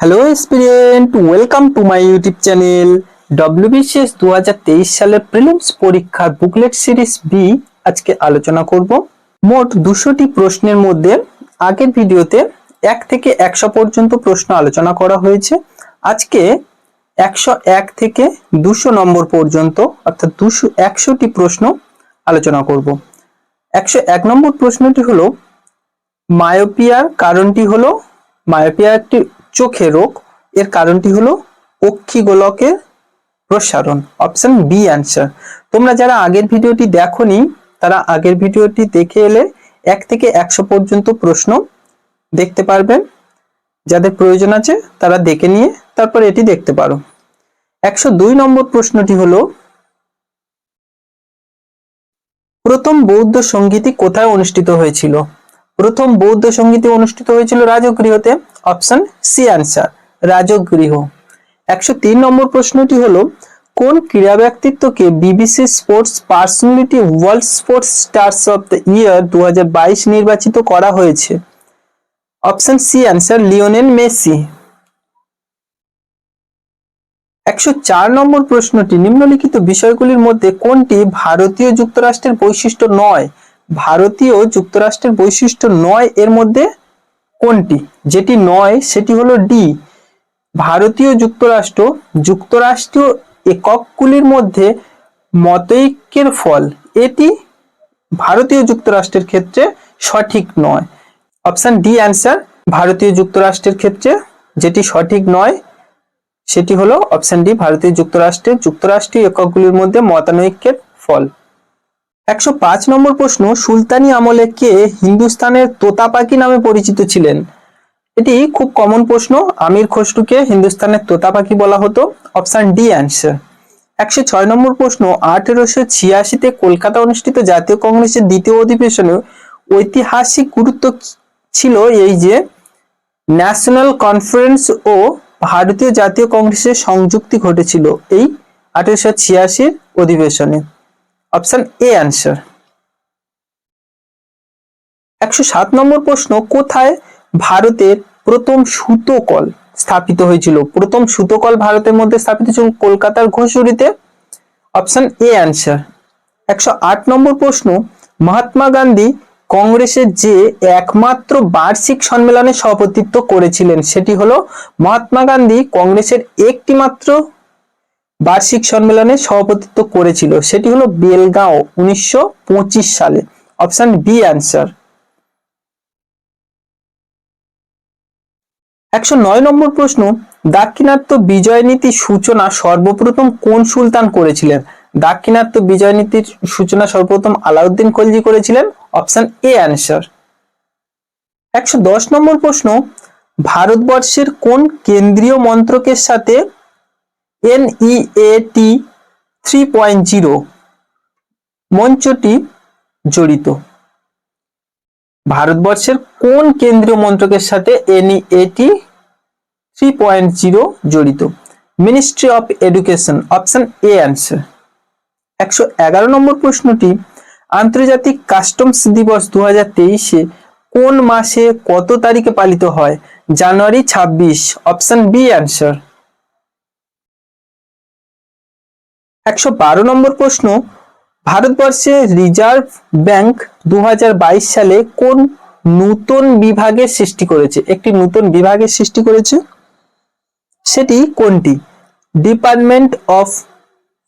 Hello student, welcome to my YouTube channel. WBCS 2023 সালের prelims পরীক্ষার booklet series B আজকে আলোচনা করব। মোট 200টি প্রশ্নের মধ্যে আগের ভিডিওতে 1 থেকে 100 পর্যন্ত প্রশ্ন আলোচনা করা হয়েছে। আজকে 101 থেকে 200 নম্বর পর্যন্ত অর্থাৎ 100টি প্রশ্ন আলোচনা করব। 101 নম্বর প্রশ্নটি হলো, মায়োপিয়ার কারণটি হলো, মায়োপিয়া একটি চোখের রোগ, এর কারণটি হলো অক্ষিগোলকের প্রসারণ। Option B answer. তোমরা যারা আগের ভিডিওটি দেখোনি তারা আগের ভিডিওটি দেখে এলে 1 থেকে 100 পর্যন্ত প্রশ্ন দেখতে পারবেন। যাদের প্রয়োজন আছে তারা দেখে নিয়ে তারপর এটি দেখতে পারো। 102 নম্বর প্রশ্নটি হলো, প্রথম বৌদ্ধ সঙ্গীতি কোথায় অনুষ্ঠিত হয়েছিল? প্রথম বৌদ্ধ সঙ্গীতি অনুষ্ঠিত হয়েছিল রাজগৃহতে। Option C answer, Rajgriha. 103 নম্বর প্রশ্নটি হলো, কোন ক্রীড়া ব্যক্তিত্বকে BBC sports personality world sports stars of the year 2022 নির্বাচিত করা হয়েছে? Option C answer, Lionel Messi. 104 নম্বর প্রশ্নটি, নিম্নলিখিত বিষয়গুলির মধ্যে কোনটি ভারতীয় যুক্তরাষ্ট্রের বৈশিষ্ট্য নয়? ভারতীয় যুক্তরাষ্ট্রের বৈশিষ্ট্য নয় এর মধ্যে কোনটি? যেটি নয় সেটি হলো ডি, ভারতীয় যুক্তরাষ্ট্র যুক্তরাষ্ট্রীয় এককগুলির মধ্যে মতৈক্যের ফল। এটি ভারতীয় যুক্তরাষ্ট্রের ক্ষেত্রে সঠিক নয়। অপশন ডি অ্যান্সার, ভারতীয় যুক্তরাষ্ট্রের ক্ষেত্রে যেটি সঠিক নয় সেটি হলো অপশন ডি, ভারতীয় যুক্তরাষ্ট্রের যুক্তরাষ্ট্রীয় এককগুলির মধ্যে মতানৈক্যের ফল। 105 নম্বর প্রশ্ন, সুলতানি আমলে কে হিন্দুস্তানের তোতা পাখি নামে পরিচিত ছিলেন? এটি খুব কমন প্রশ্ন। আমির খসরুকে হিন্দুস্তানের তোতা পাখি বলা হতো। Option D answer. 106 নম্বর প্রশ্ন, 1886-তে কলকাতা অনুষ্ঠিত জাতীয় কংগ্রেসের দ্বিতীয় অধিবেশনে ঐতিহাসিক গুরুত্ব ছিল এই যে ন্যাশনাল কনফারেন্স ও ভারতীয় জাতীয় কংগ্রেসের সংযুক্তি ঘটেছিল এই 1886 অধিবেশনে। Option A answer. 107 নম্বর প্রশ্ন, কোথায় ভারতের প্রথম সুতো কল স্থাপিত হয়েছিল? প্রথম সুতো কল ভারতের মধ্যে স্থাপিত ছিল কলকাতার ঘুষুরিতে। Option A answer. 108 নম্বর প্রশ্ন, মহাত্মা গান্ধী কংগ্রেসের যে একমাত্র বার্ষিক সম্মেলনে সভাপতিত্ব করেছিলেন সেটি হলো, মহাত্মা গান্ধী কংগ্রেসের একটি মাত্র বার্ষিক সম্মেলনে সভাপতিত্ব করেছিল সেটি হলো বেলগাঁও 1925 সালে। Option B answer. 109 নম্বর প্রশ্ন, দাক্ষিণাত্য বিজয় নীতির সূচনা সর্বপ্রথম কোন সুলতান করেছিলেন? দাক্ষিণাত্য বিজয় নীতির সূচনা সর্বপ্রথম আলাউদ্দিন খলজি করেছিলেন। Option A answer. 110 নম্বর প্রশ্ন, ভারতবর্ষের কোন কেন্দ্রীয় মন্ত্রকের সাথে NEAT 3.0 মঞ্চটি জড়িত? ভারতবর্ষের কোন কেন্দ্রীয় মন্ত্রকের সাথে NEAT 3.0 জড়িত? Ministry of education. Option A answer. 111 নম্বর প্রশ্নটি, আন্তর্জাতিক কাস্টমস দিবস 2023-এ কোন মাসে কত তারিখে পালিত হয়? জানুয়ারি 26। Option B answer. 112 নম্বর প্রশ্ন, ভারতবর্ষে রিজার্ভ ব্যাংক 2022 সালে কোন নতুন বিভাগের সৃষ্টি করেছে? একটি নতুন বিভাগের সৃষ্টি করেছে, সেটি কোনটি? Department of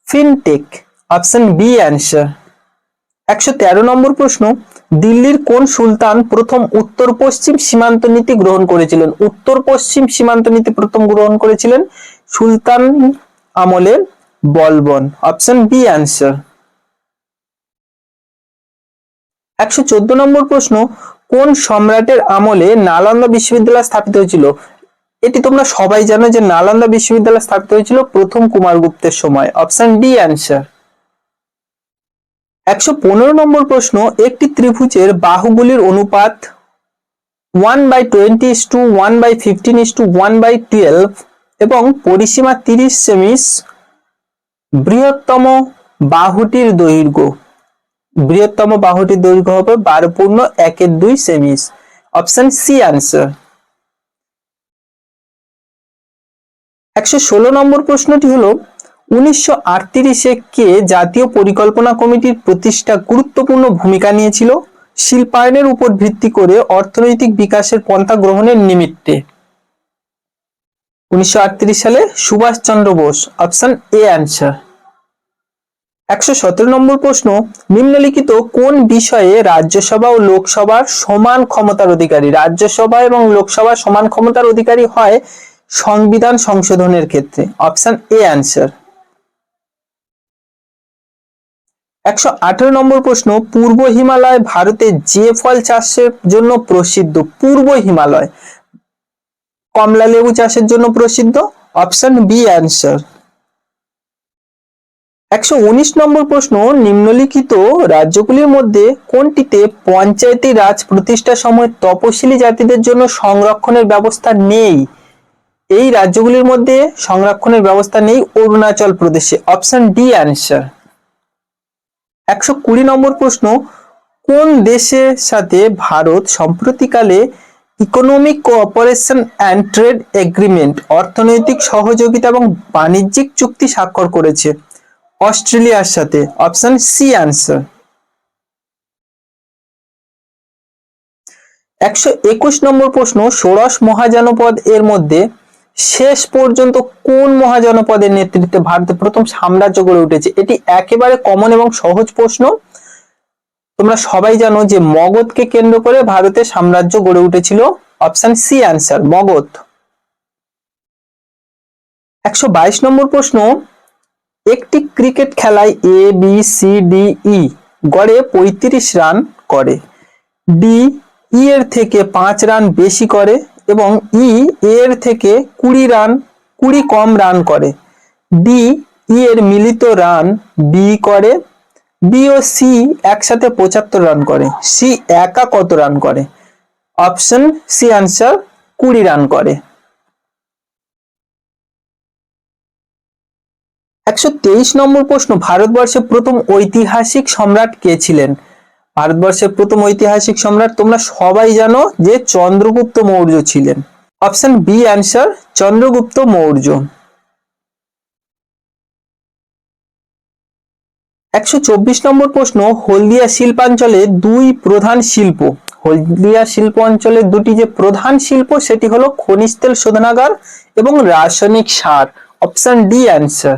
fintech. Option B answer. 113 নম্বর প্রশ্ন, দিল্লির কোন সুলতান প্রথম উত্তর পশ্চিম সীমান্ত নীতি গ্রহণ করেছিলেন? উত্তর পশ্চিম সীমান্ত নীতি প্রথম গ্রহণ করেছিলেন সুলতান আমলের বলবন। Option B answer. 114 নম্বর প্রশ্ন, কোন সম্রাটের আমলে নালন্দা বিশ্ববিদ্যালয় স্থাপিত হয়েছিল? এটি তোমরা সবাই জানো যে নালন্দা বিশ্ববিদ্যালয় স্থাপিত হয়েছিল প্রথম কুমারগুপ্তের সময়। Option D answer. 115 নম্বর প্রশ্ন, একটি ত্রিভুজের বাহুগুলির অনুপাত 1/20:1/15:1/12 এবং পরিসীমা 30 সেমি। বৃহত্তম বাহুটির দৈর্ঘ্য হবে 12.1/2 সেমি। Option C answer. 116 নম্বর প্রশ্নটি হলো 1938-এ কে জাতীয় পরিকল্পনা কমিটির প্রতিষ্ঠা গুরুত্বপূর্ণ ভূমিকা নিয়েছিল শিল্পায়নের উপর ভিত্তি করে অর্থনৈতিক বিকাশের পন্থা গ্রহণের নিমিত্তে? 1938 সালে Subhash Chandra Bose, option A answer. 117 নম্বর প্রশ্ন, নিম্নলিখিত কোন বিষয়ে রাজ্যসভা ও লোকসভার সমান ক্ষমতার অধিকারী? রাজ্যসভা এবং লোকসভা সমান ক্ষমতার অধিকারী হয় সংবিধান সংশোধনের ক্ষেত্রে, অপশন এ অ্যান্সার। 118 নম্বর প্রশ্ন, পূর্ব হিমালয় ভারতে যে ফল চাষের জন্য প্রসিদ্ধ? পূর্ব হিমালয় কমলা লেবু চাষের জন্য প্রসিদ্ধ, অপশন বি অ্যান্সার। 119 নম্বর প্রশ্ন, নিম্নলিখিত রাজ্যগুলির মধ্যে কোনটিতে পঞ্চায়েতি রাজ প্রতিষ্ঠার সময় তপশিলি জাতিদের জন্য সংরক্ষণের ব্যবস্থা নেই? এই রাজ্যগুলির মধ্যে সংরক্ষণের ব্যবস্থা নেই অরুণাচল প্রদেশে, অপশন ডি অ্যান্সার। 120 নম্বর প্রশ্ন, কোন দেশের সাথে ভারত সম্প্রতিকালে economic cooperation and trade agreement অর্থনৈতিক সহযোগিতা এবং বাণিজ্যিক চুক্তি স্বাক্ষর করেছে? অস্ট্রেলিয়ার সাথে, অপশন সি অ্যান্সার। 121 নম্বর প্রশ্ন, ষোড়শ মহাজনপদ এর মধ্যে শেষ পর্যন্ত কোন মহাজনপদের নেতৃত্বে ভারতে প্রথম সাম্রাজ্য গড়ে উঠেছে? এটি একেবারে কমন এবং সহজ প্রশ্ন। তোমরা সবাই জানো যে মগধকে কেন্দ্র করে ভারতে সাম্রাজ্য গড়ে উঠেছিল, অপশন সি অ্যান্সার মগধ। 122 নম্বর প্রশ্ন, একটি ক্রিকেট খেলায় এ বি সি ডি ই গড়ে 35 রান করে, ডি ই এর থেকে 5 রান বেশি করে এবং ই এর থেকে 20 কম রান করে। ডি ই এর মিলিত রান বি করে, বি ও সি একসাথে 75 রান করে, সি একা কত রান করে? অপশন সি অ্যান্সার 20 রান করে। 123 নম্বর প্রশ্ন, ভারতবর্ষের প্রথম ঐতিহাসিক সম্রাট কে ছিলেন? ভারতবর্ষের প্রথম ঐতিহাসিক সম্রাট তোমরা সবাই জানো যে চন্দ্রগুপ্ত মৌর্য ছিলেন, option B answer Chandragupta Maurya. 124 নম্বর প্রশ্ন, হলদিয়া শিল্পাঞ্চলে দুই প্রধান শিল্প, হলদিয়া শিল্প অঞ্চলের দুটি যে প্রধান শিল্প সেটি হলো খনিজ তেল শোধনাগার এবং রাসায়নিক সার, অপশন ডি অ্যান্সার।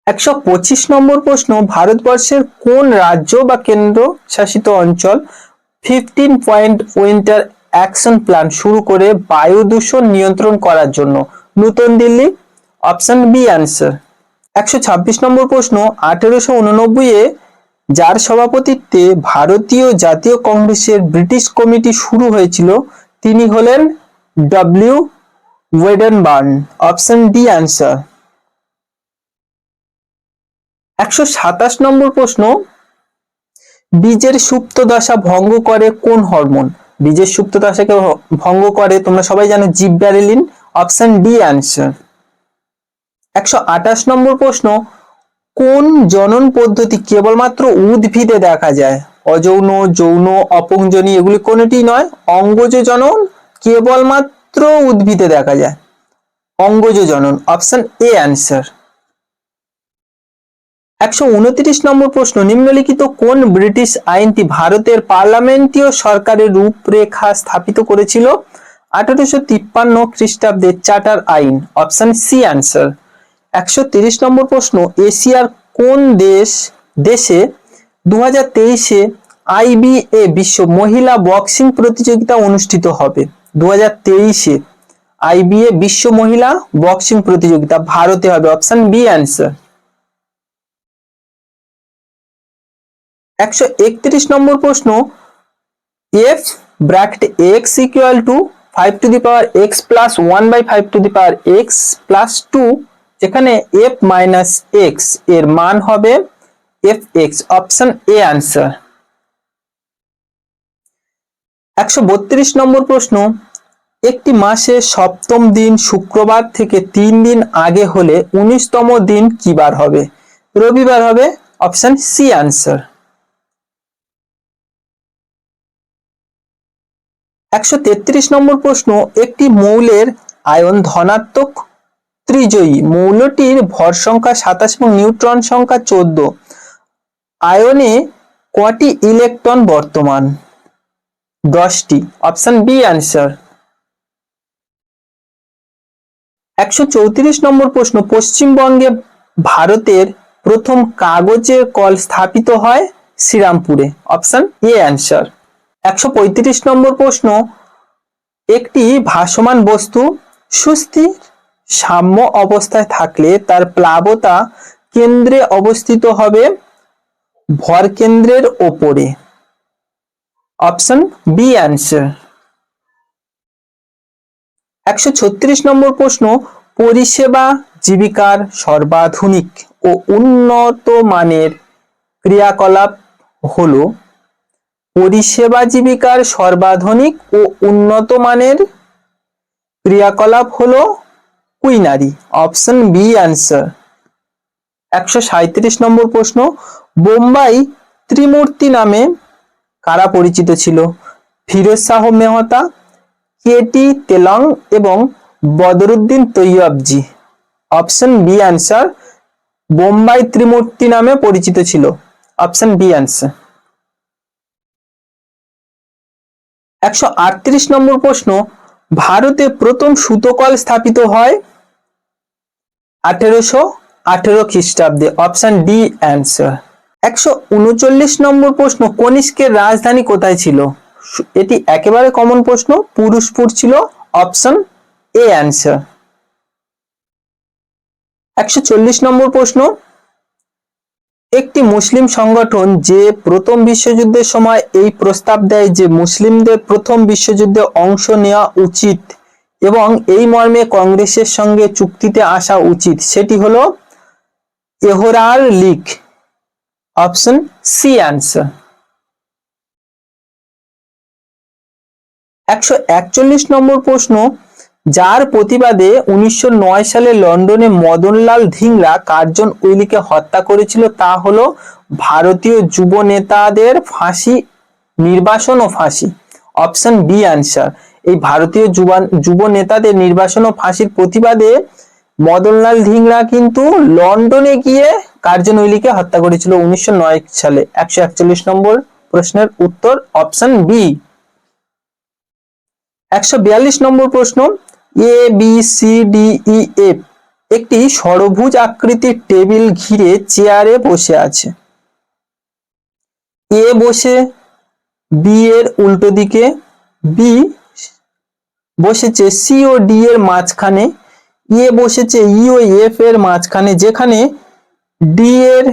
125 নম্বর প্রশ্ন, ভারতবর্ষের কোন রাজ্য বা কেন্দ্র শাসিত অঞ্চল 15 পয়েন্ট উইন্টার অ্যাকশন প্ল্যান শুরু করে বায়ু দূষণ নিয়ন্ত্রণ করার জন্য? নতুন দিল্লি, অপশন বি অ্যান্সার। 126 নম্বর প্রশ্ন, 1889-এ যার সভাপতিত্বে ভারতীয় জাতীয় কংগ্রেসের ব্রিটিশ কমিটি শুরু হয়েছিল তিনি হলেন ডব্লিউ ওয়েডেনবার্ন, অপশন ডি অ্যান্সার। 127 নম্বর প্রশ্ন, বীজের সুপ্ত দশা ভঙ্গ করে কোন হরমোন? বীজের সুপ্ত দশাকে ভঙ্গ করে তোমরা সবাই জানো জিবরেলিন, অপশন ডি অ্যান্সার। 128 নম্বর প্রশ্ন, কোন জনন পদ্ধতি কেবলমাত্র উদ্ভিদে দেখা যায়? অযৌন, যৌন, অপুংজনী এগুলি কোনটি নয়, অঙ্গজ জনন কেবলমাত্র উদ্ভিদে দেখা যায়, অঙ্গজ জনন, অপশন এ অ্যান্সার। 129 নম্বর প্রশ্ন, নিম্নলিখিত কোন ব্রিটিশ আইনটি ভারতের পার্লামেন্টীয় সরকারের রূপরেখা স্থাপিত করেছিল? 1853 খ্রিস্টাব্দে চার্টার আইন, অপশন সি অ্যান্সার। 130 নম্বর প্রশ্ন, এশিয়ার কোন দেশে 2023-এ আইবিএ বিশ্ব মহিলা বক্সিং প্রতিযোগিতা অনুষ্ঠিত হবে? 2023-এ আইবিএ বিশ্ব মহিলা বক্সিং প্রতিযোগিতা ভারতে হবে, অপশন বি অ্যান্সার। 131 নম্বর প্রশ্ন, F bracket X equal to 5 to the power X plus 1 by 5 to the power X plus 2, যেখানে এফ মাইনাস এক্স এর মান হবে F X, option A answer. 132 নম্বর প্রশ্ন, একটি মাসে সপ্তম দিন শুক্রবার থেকে 3 দিন আগে হলে 19তম দিন কি বার হবে? রবিবার হবে, অপশন সি অ্যান্সার। 133 নম্বর প্রশ্ন, একটি মৌলের আয়ন ধনাত্মক ত্রিজয়ী। মৌলটির ভর সংখ্যা 27 এবং নিউট্রন সংখ্যা 14। আয়নে কটি ইলেকট্রন বর্তমান? 10টি। Option B answer. 134 নম্বর প্রশ্ন, পশ্চিমবঙ্গে ভারতের প্রথম কাগজের কল স্থাপিত হয় শ্রীরামপুরে। Option A answer. 135 নম্বর প্রশ্ন, একটি ভাসমান বস্তু সুস্থির সাম্য অবস্থায় থাকলে তার প্লাবতা কেন্দ্রে অবস্থিত হবে ভর কেন্দ্রের ওপরে। Option B answer. 136 নম্বর প্রশ্ন, পরিষেবা জীবিকার সর্বাধুনিক ও উন্নত মানের ক্রিয়াকলাপ হলো? পরিষেবা জীবিকার সর্বাধুনিক ও উন্নত মানের ক্রিয়াকলাপ হলো কুইনারি। Option B answer. 137 নম্বর প্রশ্ন, বোম্বাই ত্রিমূর্তি নামে কারা পরিচিত ছিল? ফিরোজ শাহ মেহতা, কেটি তেলং এবং Badruddin Tyabji. Option B answer. Bombay ত্রিমূর্তি নামে পরিচিত ছিল। Option B answer. 138 নম্বর প্রশ্ন, ভারতে প্রথম সুতোকল স্থাপিত হয় 1818 খ্রিস্টাব্দে। Option D answer. 139 নম্বর প্রশ্ন, কনিষ্কের রাজধানী কোথায় ছিল? এটি একেবারে কমন প্রশ্ন, পুরুষপুর ছিল। Option A answer. 140 নম্বর প্রশ্ন, একটি মুসলিম সংগঠন যে প্রথম বিশ্বযুদ্ধের সময় এই প্রস্তাব দেয় যে মুসলিমদের প্রথম বিশ্বযুদ্ধে অংশ নেওয়া উচিত এবং এই মর্মে কংগ্রেসের সঙ্গে চুক্তিতে আসা উচিত, সেটি হলো Ahrar league. Option C answer. 141 নম্বর প্রশ্ন, যার প্রতিবাদে 1909 সালে লন্ডনে মদনলাল ধিংরা কার্জন উইলিকে হত্যা করেছিল তা হলো ভারতীয় যুব নেতাদের ফাঁসি, নির্বাসন ও ফাঁসি। Option B answer. এই ভারতীয় যুব নেতাদের নির্বাসন ও ফাঁসির প্রতিবাদে মদনলাল ধিংরা কিন্তু লন্ডনে গিয়ে কার্জন উইলিকে হত্যা করেছিল 1909 সালে। 141 নম্বর প্রশ্নের উত্তর অপশন বি। 142 নম্বর প্রশ্ন, A B C D E F একটি ষড়ভুজ আকৃতির টেবিল ঘিরে চেয়ারে বসে আছে। এ বসে বি এর উল্টো দিকে, বি বসেছে সি ও ডি এর মাঝখানে, এ বসেছে ই ও এফ এর মাঝখানে, যেখানে ডি এর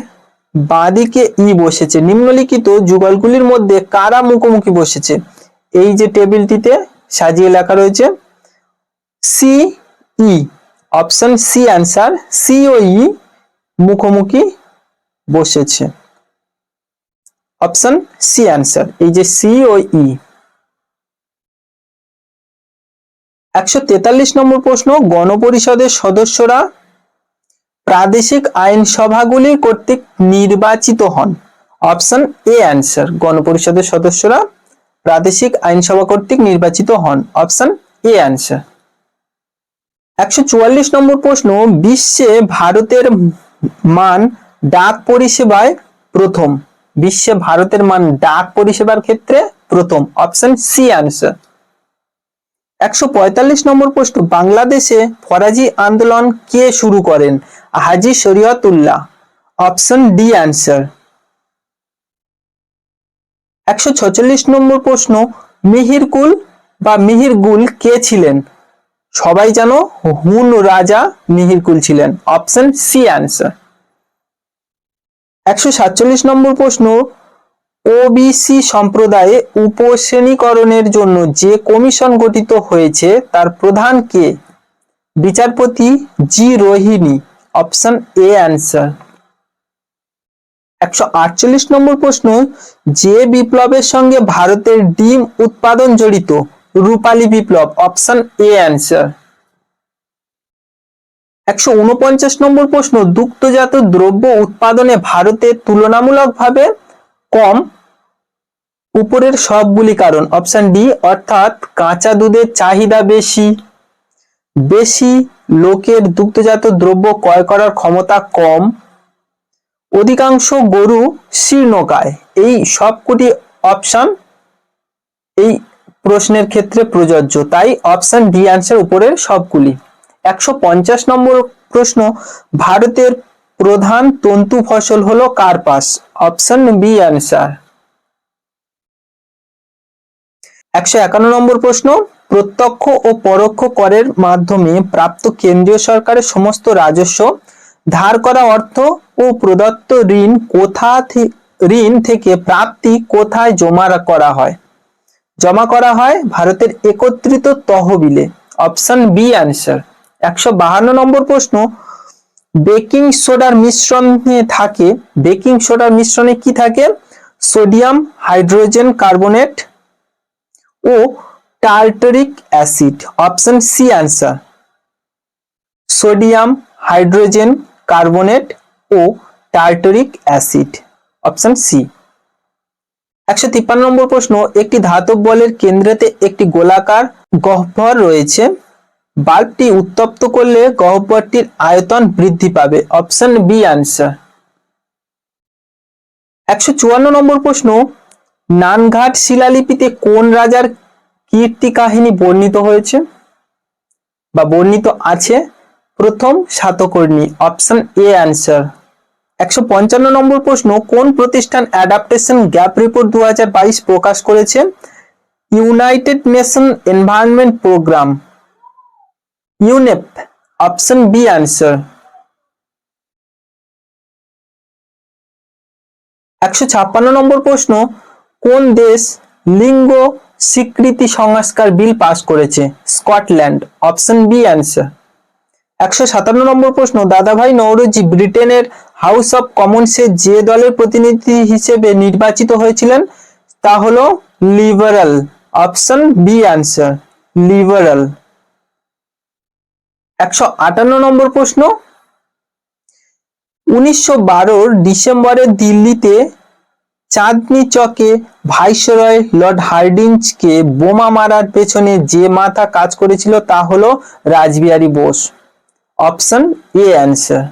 বাঁদিকে ই বসেছে। নিম্নলিখিত যুগলগুলির মধ্যে কারা মুখোমুখি বসেছে? এই যে টেবিলটিতে সাজিয়ে লেখা রয়েছে C E. Option C answer. C ও ই মুখোমুখি বসেছে। Option C answer. এই যে সি ও ই। 143 নম্বর প্রশ্ন, গণপরিষদের সদস্যরা প্রাদেশিক আইনসভাগুলি কর্তৃক নির্বাচিত হন। Option A answer. গণপরিষদের সদস্যরা প্রাদেশিক আইনসভা কর্তৃক নির্বাচিত হন। Option A answer. 144 নম্বর প্রশ্ন, বিশ্বে ভারতের মান ডাক পরিষেবায় প্রথম। বিশ্বে ভারতের মান ডাক পরিষেবার ক্ষেত্রে প্রথম। Option C answer. 145 নম্বর প্রশ্ন, বাংলাদেশে ফরাজি আন্দোলন কে শুরু করেন? Haji Shariatullah. Option D answer. 146 নম্বর প্রশ্ন, মিহিরকুল বা মিহিরগুল কে ছিলেন? সবাই জানো হুন রাজা মিহিরকুল ছিলেন। Option C answer. 147 নম্বর প্রশ্ন, ওবিসি সম্প্রদায়ে উপশ্রেণীকরণের জন্য যে কমিশন গঠিত হয়েছে তার প্রধান কে? বিচারপতি G Rohini. Option A answer. 148 নম্বর প্রশ্ন, যে বিপ্লবের সঙ্গে ভারতের ডিম উৎপাদন জড়িত? রূপালী বিপ্লব। Option A answer. 149 নম্বর প্রশ্ন, দুগ্ধজাত দ্রব্য উৎপাদনে ভারতে তুলনামূলকভাবে কম উপরের সবগুলি কারণ? অপশন ডি, অর্থাৎ কাঁচা দুধের চাহিদা বেশি, বেশি লোকের দুগ্ধজাত দ্রব্য ক্রয় করার ক্ষমতা কম, অধিকাংশ গরু শীর্ণকায়। এই সবকটি অপশন এই প্রশ্নের ক্ষেত্রে প্রযোজ্য, তাই অপশন ডি অ্যান্সার উপরের সবগুলি। 150 নম্বর প্রশ্ন, ভারতের প্রধান তন্তু ফসল হলো কার্পাস। Option B answer. 151 নম্বর প্রশ্ন, প্রত্যক্ষ ও পরোক্ষ করের মাধ্যমে প্রাপ্ত কেন্দ্রীয় সরকারের সমস্ত রাজস্ব, ধার করা অর্থ ও প্রদত্ত ঋণ থেকে প্রাপ্তি কোথায় জমা করা হয়? জমা করা হয় ভারতের একত্রিত তহবিলে। Option B answer. 152 নম্বর প্রশ্ন, বেকিং সোডার মিশ্রণে থাকে, বেকিং সোডার মিশ্রণে কি থাকে? সোডিয়াম হাইড্রোজেন কার্বনেট ও tartaric acid. Option C answer. Sodium hydrogen carbonate ও টার্টারিক অ্যাসিড। Option C. 153 নম্বর প্রশ্ন, একটি ধাতব বলের কেন্দ্রেতে একটি গোলাকার গহ্বর রয়েছে, বাল্বটি উত্তপ্ত করলে গহ্বরটির আয়তন বৃদ্ধি পাবে। Option B answer. 154 নম্বর প্রশ্ন, নানঘাট শিলালিপিতে কোন রাজার কীর্তি কাহিনী বর্ণিত হয়েছে বা বর্ণিত আছে? প্রথম সাতকর্ণী। Option A answer. 155 নম্বর প্রশ্ন, কোন প্রতিষ্ঠান অ্যাডাপ্টেশন গ্যাপ রিপোর্ট 2022 প্রকাশ করেছে? United Nation Environment Programme, UNEP. Option B answer. 156 নম্বর প্রশ্ন, কোন দেশ লিঙ্গ স্বীকৃতি সংস্কার বিল পাস করেছে? স্কটল্যান্ড। Option B answer. 157 নম্বর প্রশ্ন, দাদাভাই নওরোজি ব্রিটেনের হাউস অব কমন্সে যে দলের প্রতিনিধি হিসেবে নির্বাচিত হয়েছিলেন তা হলো liberal. Option B answer, liberal. 158 নম্বর প্রশ্ন, 1912 ডিসেম্বরে দিল্লিতে চাঁদনি চকে ভাইসরয় লর্ড হার্ডিঞ্জকে বোমা মারার পেছনে যে মাথা কাজ করেছিল তা হলো Rashbehari Bose. Option A answer.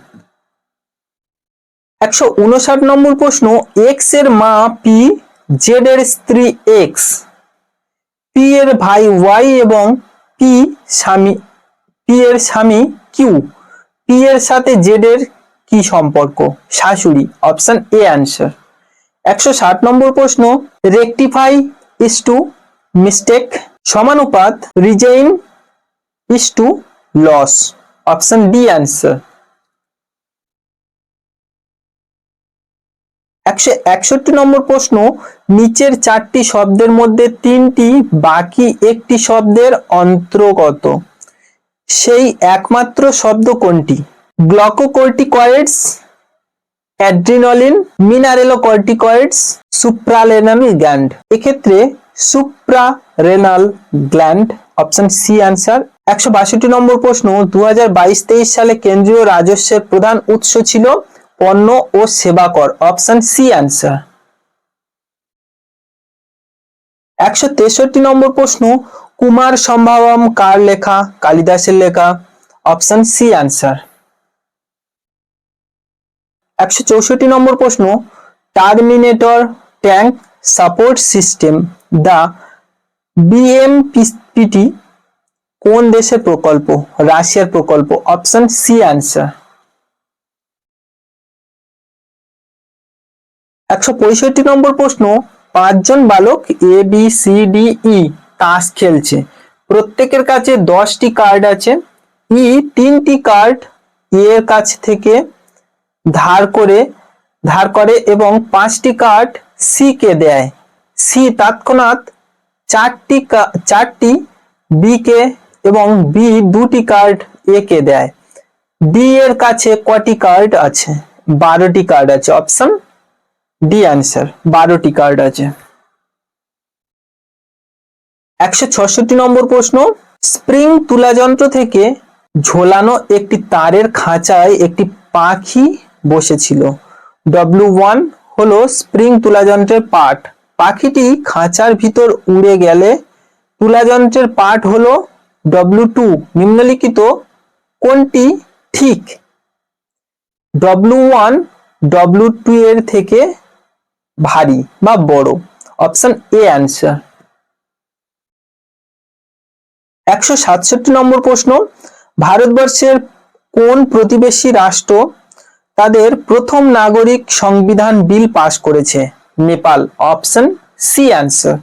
159 নম্বর প্রশ্ন, এক্স এর মা পি, জেড এর স্ত্রী এক্স, পি এর ভাই ওয়াই এবং পি এর স্বামী কিউ, পি এর সাথে জেড এর কি সম্পর্ক? শাশুড়ি। Option A answer. 160 নম্বর প্রশ্ন, রেকটিফাই ইজ টু মিস্টেক সমানুপাত regain is to loss. Option D answer. 161 নম্বর প্রশ্ন, নিচের চারটি শব্দের মধ্যে তিনটি বাকি একটি শব্দের অন্তর্গত, সেই একমাত্র শব্দ কোনটি? Glucocorticoids, adrenaline, mineralocorticoids, suprarenal gland. এক্ষেত্রে suprarenal gland. Option C answer. 162 number প্রশ্ন, 2022-23 সালে কেন্দ্রীয় রাজস্বের প্রধান উৎস ছিল পণ্য ও সেবা কর। Option C answer. 163 নম্বর প্রশ্ন, কুমার সম্ভবম কার লেখা? কালিদাসের লেখা। Option C answer. 164 নম্বর প্রশ্ন, টার্মিনেটর ট্যাঙ্ক সাপোর্ট সিস্টেম দা বিএমপিটি কোন দেশের প্রকল্প? রাশিয়ার প্রকল্প। Option C answer. 165 নম্বর প্রশ্ন, 5 জন বালক এ বি সি ডি ই তাস খেলছে, প্রত্যেকের কাছে 10টি কার্ড আছে। ই 3টি কার্ড এর কাছ থেকে ধার করে এবং 5টি কার্ড সি কে দেয়। সি তৎক্ষণাৎ 4টি বি কে এবং বি 2টি কার্ড এ কে দেয়। ডি এর কাছে কটি কার্ড আছে? 12টি কার্ড আছে। অপশন ডি অ্যান্সার, 12টি কার্ড আছে। 166 নম্বর প্রশ্ন, স্প্রিং তুলা যন্ত্র থেকে ঝোলানো একটি তারের খাঁচায় একটি পাখি বসেছিল। W1 হলো স্প্রিং তুলা যন্ত্রের পার্ট। পাখিটি খাঁচার ভিতর উড়ে গেলে তুলা যন্ত্রের পার্ট হলো W2 নিম্নলিখিত কোনটি ঠিক? W1 W2 এর থেকে ভারী বা বড়। Option A answer. 167 নম্বর প্রশ্ন, ভারতবর্ষের কোন প্রতিবেশী রাষ্ট্র তাদের প্রথম নাগরিক সংবিধান বিল পাশ করেছে? Nepal. Option C answer.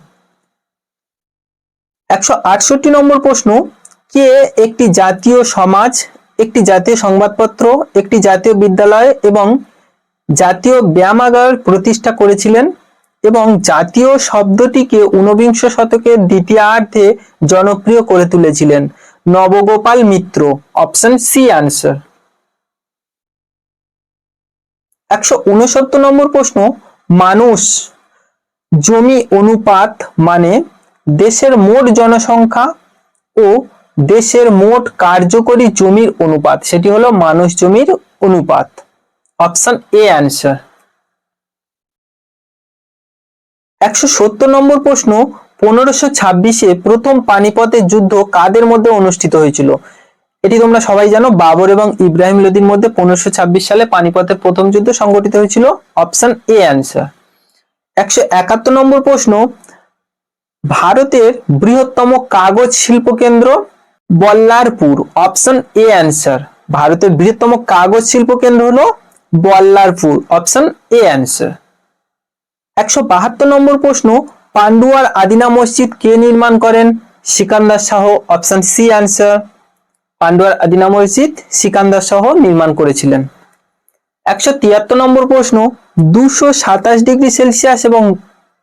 168 number প্রশ্ন, কে একটি জাতীয় সমাজ, একটি জাতীয় সংবাদপত্র, একটি জাতীয় বিদ্যালয় এবং জাতীয় ব্যায়ামাগার প্রতিষ্ঠা করেছিলেন এবং জাতীয় শব্দটিকে ঊনবিংশ শতকের দ্বিতীয়ার্ধে জনপ্রিয় করে তুলেছিলেন? Nabagopal Mitra. Option C answer. 169 number প্রশ্ন, মানুষ জমি অনুপাত মানে দেশের মোট জনসংখ্যা ও দেশের মোট কার্যকরী জমির অনুপাত, সেটি হলো মানুষ জমির অনুপাত। Option A answer. 170 নম্বর প্রশ্ন, 1526-এ প্রথম পানিপথের যুদ্ধ কাদের মধ্যে অনুষ্ঠিত হয়েছিল? এটি তোমরা সবাই জানো, বাবর এবং ইব্রাহিম লোদির মধ্যে 1526 সালে পানিপথের প্রথম যুদ্ধ সংঘটিত হয়েছিল। Option A answer. 171 নম্বর প্রশ্ন, ভারতের বৃহত্তম কাগজ শিল্প কেন্দ্র? বল্লারপুর। Option A answer. ভারতের বৃহত্তম কাগজ শিল্প কেন্দ্র হলো বল্লারপুর। Option A answer. 172 নম্বর প্রশ্ন, পান্ডুয়ার আদিনা মসজিদ কে নির্মাণ করেন? Sikandar Shah. Option C answer. পান্ডুয়ার আদিনা মসজিদ সিকান্দার শাহ নির্মাণ করেছিলেন। 173 নম্বর প্রশ্ন, 227 ডিগ্রি সেলসিয়াস এবং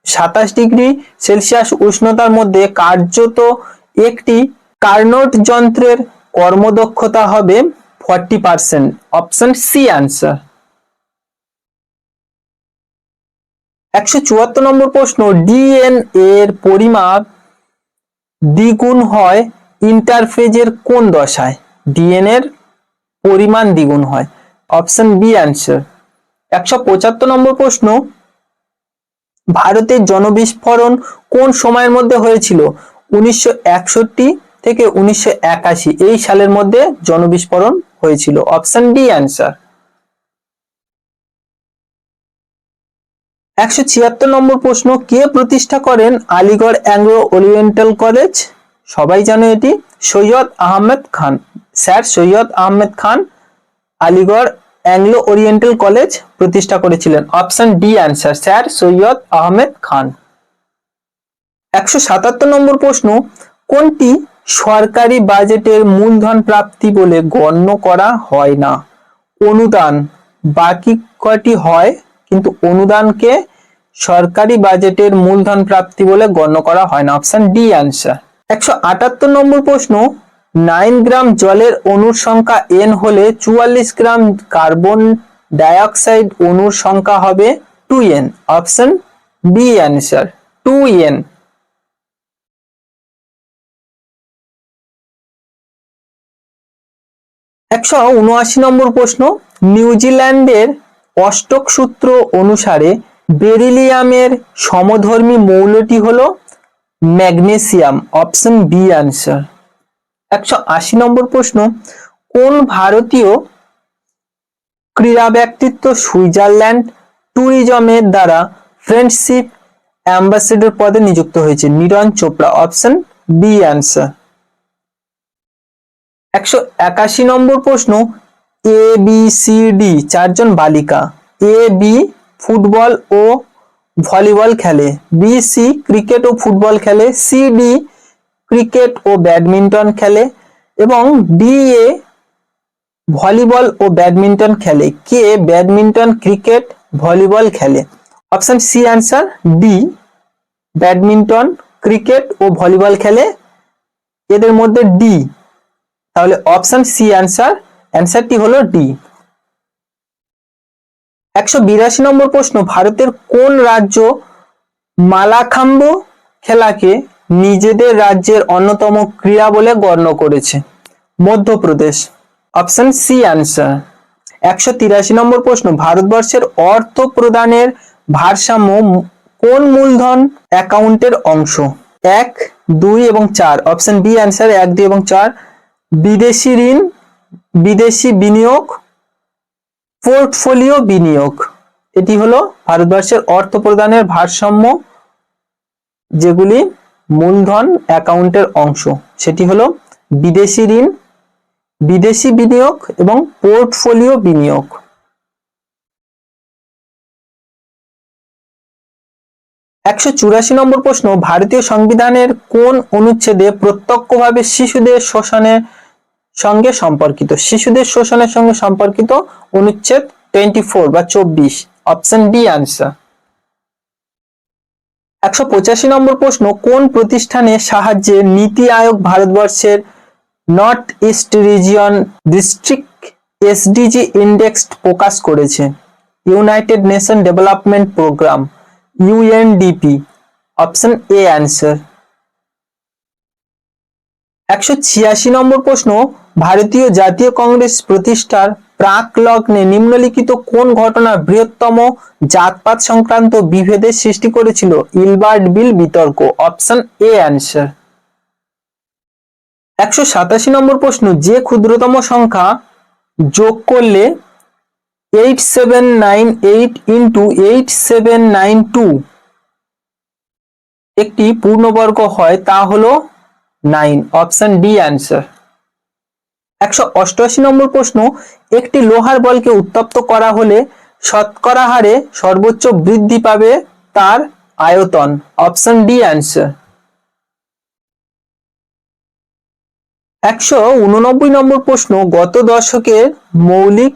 27 ডিগ্রি সেলসিয়াস উষ্ণতার মধ্যে কার্যত একটি কার্নোট যন্ত্রের কর্মদক্ষতা হবে 40%। Option C answer. 174 নম্বর প্রশ্ন, ডিএনএ এর পরিমাপ দ্বিগুণ হয় ইন্টারফেজের কোন দশায়? ডিএনএ এর পরিমাণ দ্বিগুণ হয়। Option B answer. 175 নম্বর প্রশ্ন, ভারতের জনবিস্ফোরণ কোন সময়ের মধ্যে হয়েছিল? 1961 থেকে 1981 এই সালের মধ্যে জনবিস্ফোরণ হয়েছিল। Option D answer. 176 নম্বর প্রশ্ন, কে প্রতিষ্ঠা করেন আলিগড় অ্যাংলো ওরিয়েন্টাল কলেজ? সবাই জানো এটি, Syed Ahmed Khan. Sir Syed Ahmed Khan Aligarh Anglo Oriental college প্রতিষ্ঠা করেছিলেন। Option D answer, sir Syed Ahmed Khan. 177 number প্রশ্ন, কোনটি সরকারি বাজেটের মূলধন প্রাপ্তি বলে গণ্য করা হয় না? অনুদান। বাকি কয়টি হয়, কিন্তু অনুদানকে সরকারি বাজেটের মূলধন প্রাপ্তি বলে গণ্য করা হয় না। Option D answer. 178 নম্বর প্রশ্ন, 9 গ্রাম জলের অণুর সংখ্যা n হলে 44 গ্রাম কার্বন ডাইঅক্সাইড অণুর সংখ্যা হবে 2n। Option B answer, 2n। 179 নম্বর প্রশ্ন, নিউজিল্যান্ডের অষ্টক সূত্র অনুসারে বেরিলিয়ামের সমধর্মী মৌলটি হলো ম্যাগনেসিয়াম। Option B answer. 180 নম্বর প্রশ্ন, কোন ভারতীয় ক্রীড়া ব্যক্তিত্ব সুইজারল্যান্ড ট্যুরিজমের দ্বারা ফ্রেন্ডশিপ অ্যাম্বাসেডর পদে নিযুক্ত হয়েছে? Neeraj Chopra. Option B answer. 181 number প্রশ্ন, এ বি সি ডি চারজন বালিকা, এ বি ফুটবল ও ভলিবল খেলে, বি সি ক্রিকেট ও ফুটবল খেলে, সি ডি ক্রিকেট ও ব্যাডমিন্টন খেলে এবং ডি এ ভলিবল ও ব্যাডমিন্টন খেলে, কে ব্যাডমিন্টন ক্রিকেট ভলিবল খেলে? Option C answer, D badminton cricket ও ভলিবল খেলে, এদের মধ্যে ডি। তাহলে অপশন সি অ্যান্সার, অ্যান্সারটি হলো ডি। 182 নম্বর প্রশ্ন, ভারতের কোন রাজ্য মালাখাম্ব খেলাকে নিজেদের রাজ্যের অন্যতম ক্রীড়া বলে গণ্য করেছে? মধ্যপ্রদেশ। Option C answer. 183 নম্বর প্রশ্ন, ভারতবর্ষের অর্থ প্রদানের ভারসাম্য কোন মূলধন অ্যাকাউন্টের অংশ? 1, 2 এবং 4, অপশন বি অ্যান্সার 1, 2 এবং 4। বিদেশি ঋণ, বিদেশি বিনিয়োগ, পোর্টফোলিও বিনিয়োগ, এটি হলো ভারতবর্ষের অর্থ প্রদানের ভারসাম্য, যেগুলি মূলধন অ্যাকাউন্টের অংশ, সেটি হলো বিদেশি ঋণ, বিদেশি বিনিয়োগ এবং পোর্টফোলিও বিনিয়োগ। 184 নম্বর প্রশ্ন, ভারতীয় সংবিধানের কোন অনুচ্ছেদে প্রত্যক্ষভাবে শিশুদের শোষণের সঙ্গে সম্পর্কিত? শিশুদের শোষণের সঙ্গে সম্পর্কিত অনুচ্ছেদ 24 বা 24, অপশন বি আনসার। 185 নম্বর প্রশ্ন, কোন প্রতিষ্ঠানের সাহায্যে নীতি আয়োগ ভারতবর্ষের north east region district SDG index প্রকাশ করেছে? United Nation Development Programme, UNDP, option A answer. 186 number প্রশ্ন, ভারতীয় জাতীয় কংগ্রেস প্রতিষ্ঠার প্রাক লগ্নে নিম্নলিখিত কোন ঘটনা বৃহত্তম জাতপাত সংক্রান্ত বিভেদের সৃষ্টি করেছিল? ইলবার্ট বিল বিতর্ক, অপশন এ অ্যান্সার। 187 নম্বর প্রশ্ন, যে ক্ষুদ্রতম সংখ্যা যোগ করলে 8798 ইন্টু 8792 একটি পূর্ণবর্গ হয়, তা হলো 9, অপশন ডি অ্যান্সার। 188 নম্বর প্রশ্ন, একটি লোহার বলকে উত্তপ্ত করা হলে শতকরা হারে সর্বোচ্চ বৃদ্ধি পাবে তার আয়তন, অপশন ডি অ্যান্সার। 189 নম্বর প্রশ্ন, গত দশকের মৌলিক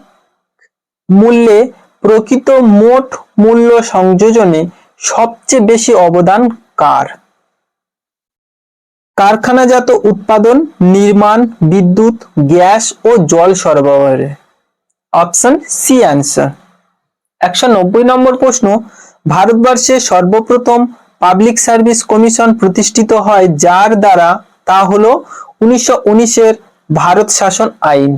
মূল্যে প্রকৃত মোট মূল্য সংযোজনে সবচেয়ে বেশি অবদান কার? কারখানাজাত উৎপাদন, নির্মাণ, বিদ্যুৎ, গ্যাস ও জল সরবরাহে, অপশন সি অ্যান্সার। 190 নম্বর প্রশ্ন, ভারতবর্ষে সর্বপ্রথম পাবলিক সার্ভিস কমিশন প্রতিষ্ঠিত হয় যার দ্বারা, তা হলো 1919-এর ভারত শাসন আইন।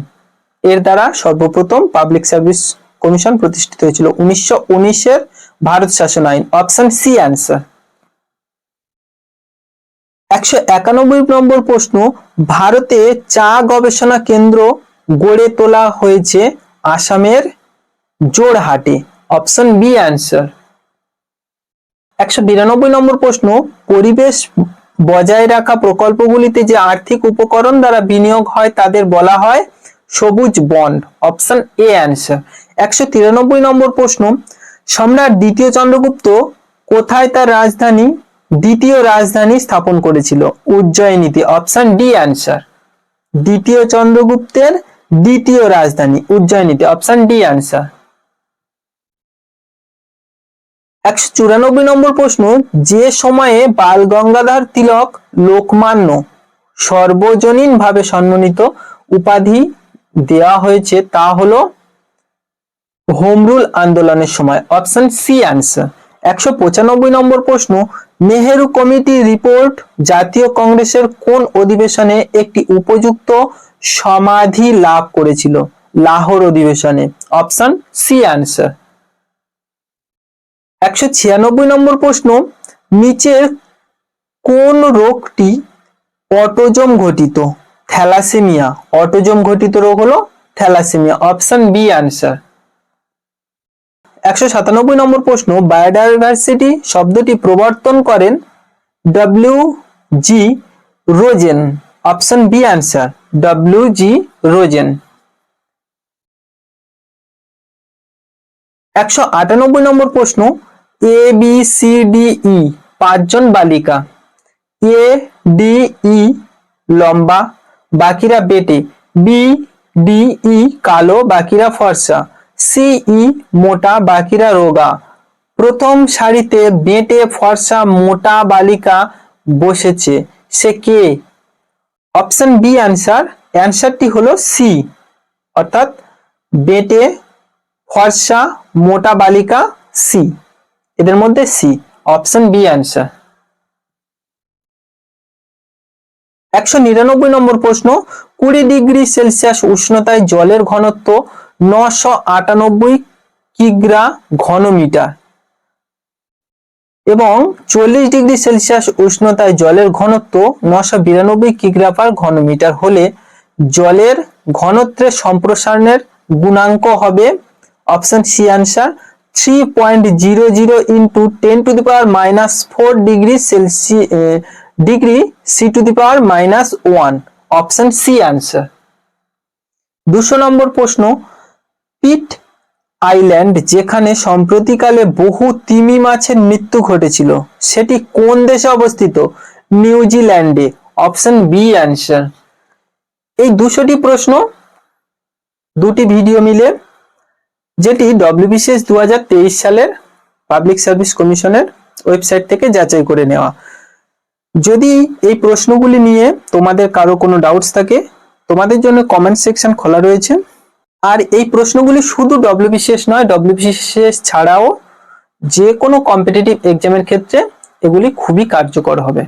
এর দ্বারা সর্বপ্রথম পাবলিক সার্ভিস কমিশন প্রতিষ্ঠিত হয়েছিল 1919-এর ভারত শাসন আইন, অপশন সি অ্যান্সার। 191 নম্বর প্রশ্ন, ভারতে চা গবেষণা কেন্দ্র গড়ে তোলা হয়েছে আসামের জোরহাটে, অপশন বি অ্যান্সার। 192 নম্বর প্রশ্ন, পরিবেশ বজায় রাখা প্রকল্পগুলিতে যে আর্থিক উপকরণ দ্বারা বিনিয়োগ হয় তাদের বলা হয় সবুজ বন্ড, অপশন এ অ্যান্সার। 193 নম্বর প্রশ্ন, সম্রাট দ্বিতীয় চন্দ্রগুপ্ত কোথায় তার দ্বিতীয় রাজধানী স্থাপন করেছিল? উজ্জয়িনীতে, অপশন ডি অ্যান্সার। দ্বিতীয় চন্দ্রগুপ্তের দ্বিতীয় রাজধানী উজ্জয়িনীতে, অপশন ডি অ্যান্সার। 194 নম্বর প্রশ্ন, যে সময়ে বাল গঙ্গাধর তিলক লোকমান্য সর্বজনীন ভাবে সম্মানিত উপাধি দেওয়া হয়েছে, তা হলো হোম রুল আন্দোলনের সময়, অপশন সি অ্যান্সার। 195 নম্বর প্রশ্ন, নেহেরু কমিটি রিপোর্ট জাতীয় কংগ্রেসের কোন অধিবেশনে একটি উপযুক্ত সমাধি লাভ করেছিল? লাহোর অধিবেশনে, অপশন সি অ্যান্সার। 196 নম্বর প্রশ্ন, নিচের কোন রোগটি অটোজম ঘটিত? থ্যালাসেমিয়া, অটোজম ঘটিত রোগ হলো thalassaemia, option B answer. 197 number প্রশ্ন, বায়োডাইভার্সিটি শব্দটি প্রবর্তন করেন W G. Rosen, option B answer, W G. Rosen. 198 number প্রশ্ন, A B C D E 5 জন বালিকা, এ ডি ই লম্বা, বাকিরা বেটে, বি ডি ই কালো, বাকিরা ফর্সা, সি ই মোটা, বাকিরা রোগা, প্রথম সারিতে বেটে ফর্সা মোটা বালিকা বসেছে, সে কে? Option B answer. অ্যান্সারটি হলো সি, অর্থাৎ বেটে ফর্সা মোটা বালিকা সি, এদের মধ্যে সি, অপশন বি অ্যান্সার। 199 নম্বর প্রশ্ন, 20 ডিগ্রি সেলসিয়াস উষ্ণতায় জলের ঘনত্ব 998 কিগ্রা ঘনমিটার, এবং 40 ডিগ্রি সেলসিয়াস উষ্ণতায় জলের ঘনত্ব 992 কিগ্রা পার ঘনমিটার হলে জলের ঘনত্বের সম্প্রসারণের গুণাঙ্ক হবে option C answer 3.00 into 10⁻⁻4 degree C⁻⁻1 option C answer. 200 নম্বর প্রশ্ন, পিট আইল্যান্ড যেখানে সম্প্রতিকালে বহু তিমি মাছের মৃত্যু ঘটেছিল সেটি কোন দেশে অবস্থিত? নিউজিল্যান্ডে অপশন বি আনসার। এই 200টি প্রশ্ন দুটি ভিডিও মিলে, যেটি ডব্লিউবিসিএস 2023 সালের পাবলিক সার্ভিস কমিশনের ওয়েবসাইট থেকে যাচাই করে নেওয়া। যদি এই প্রশ্নগুলি নিয়ে তোমাদের কারো কোনো ডাউটস থাকে তোমাদের জন্য কমেন্ট সেকশন খোলা রয়েছে। আর এই প্রশ্নগুলি শুধু ডব্লিউবিসিএস নয়, ডব্লিউবিসিএস ছাড়াও যে কোনো কম্পিটিটিভ এক্সামের ক্ষেত্রে এগুলি খুবই কার্যকর হবে।